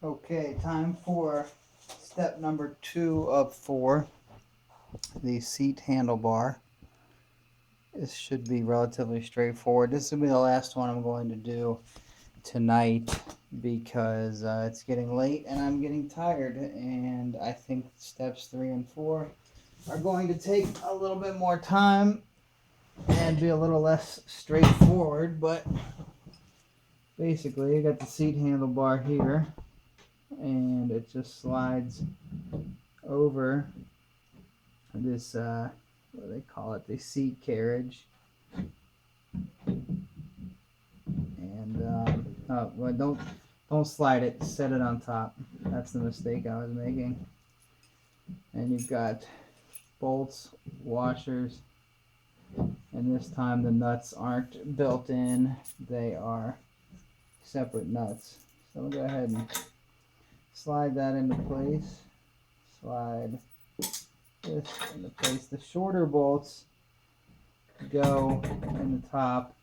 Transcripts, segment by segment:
Okay, time for step number 2 of 4, the seat handlebar. This should be relatively straightforward. This will be the last one I'm going to do tonight because it's getting late and I'm getting tired, and I think steps 3 and 4 are going to take a little bit more time and be a little less straightforward, but basically you got the seat handlebar here and it just slides over this what do they call it, the seat carriage, and well, don't slide it, set it on top. That's the mistake I was making. And you've got bolts, washers, and this time the nuts aren't built in, they are separate nuts. So we'll go ahead and slide that into place. Slide this into place. The shorter bolts go in the top,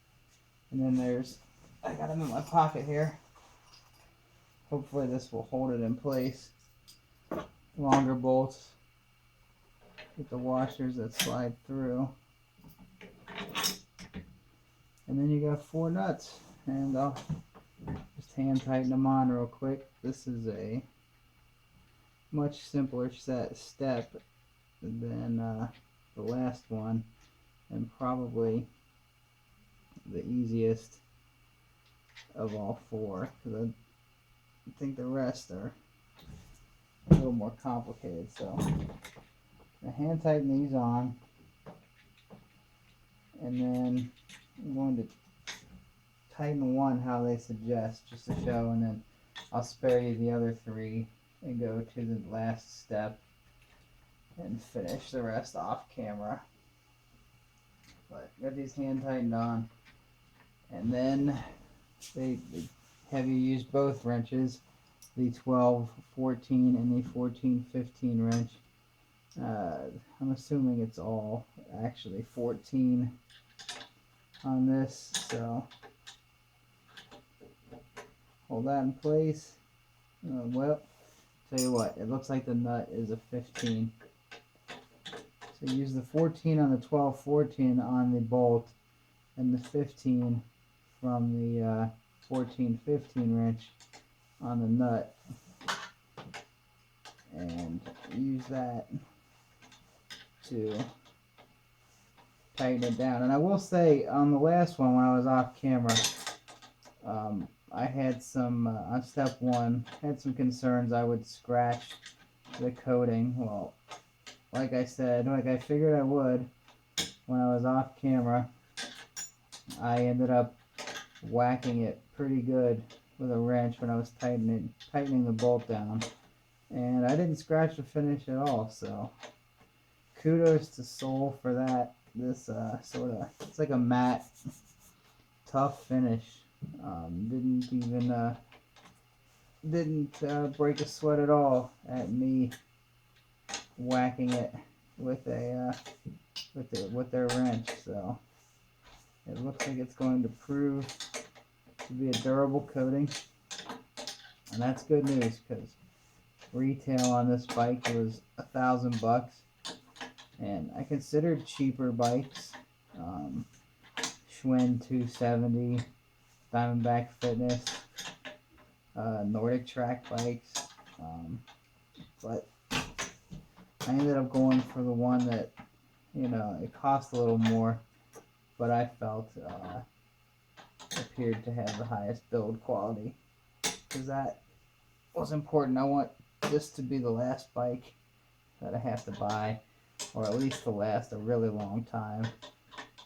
and then I got them in my pocket here. Hopefully this will hold it in place. Longer bolts with the washers that slide through. And then you got 4 nuts, and I'll just hand tighten them on real quick. This is a much simpler step than the last one, and probably the easiest of all 4, because I think the rest are a little more complicated. So I hand tighten these on, and then I'm going to tighten one how they suggest, just to show, and then I'll spare you the other 3 and go to the last step and finish the rest off camera. But got these hand tightened on, and then they have you use both wrenches, the 12-14 and the 14-15 wrench. I'm assuming it's all actually 14 on this, so hold that in place. Well, tell you what, it looks like the nut is a 15. So use the 14 on the 12-14 on the bolt, and the 15 from the 14-15 wrench on the nut, and use that to tighten it down. And I will say, on the last one when I was off camera, I had some on step 1 had some concerns I would scratch the coating. Well, like I said, like I figured I would when I was off camera, I ended up whacking it pretty good with a wrench when I was tightening the bolt down, and I didn't scratch the finish at all. So kudos to Soul for that. This sort of, it's like a matte, tough finish. Didn't break a sweat at all at me whacking it with their wrench. So it looks like it's going to prove to be a durable coating, and that's good news, because retail on this bike was $1,000, and I considered cheaper bikes, Schwinn 270, Diamondback Fitness, Nordic Track bikes, but I ended up going for the one that, it cost a little more, but I felt appeared to have the highest build quality, because that was important. I want this to be the last bike that I have to buy, or at least to last a really long time,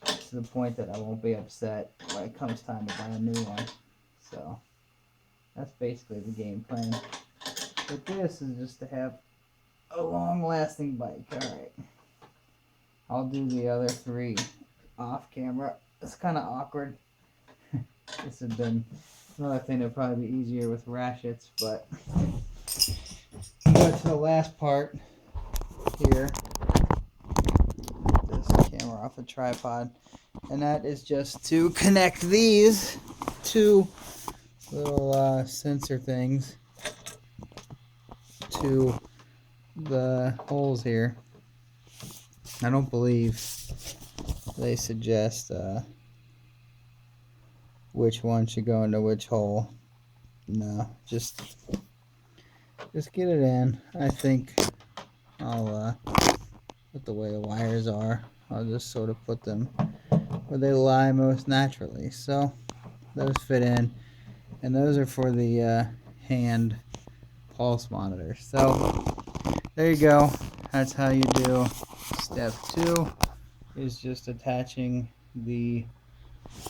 to the point that I won't be upset when it comes time to buy a new one. So that's basically the game plan. But this is just to have a long-lasting bike. Alright, I'll do the other 3 off camera. It's kind of awkward. This had been another thing that would probably be easier with ratchets, but we go to the last part here. Get this camera off the tripod, and that is just to connect these 2 little sensor things to the holes here. I don't believe they suggest which one should go into which hole. No, just get it in. I think I'll with the way the wires are, I'll just sort of put them where they lie most naturally. So those fit in, and those are for the hand pulse monitor. So there you go. That's how you do step 2, is just attaching the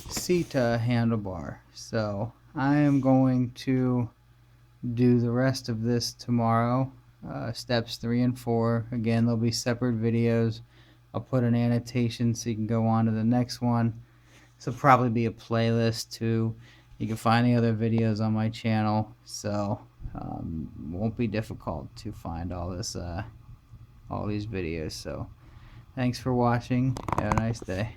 seat handlebar. So I am going to do the rest of this tomorrow, steps 3 and 4. Again, there'll be separate videos. I'll put an annotation so you can go on to the next one. This will probably be a playlist too. You can find the other videos on my channel, so won't be difficult to find all these videos. So thanks for watching. Have a nice day.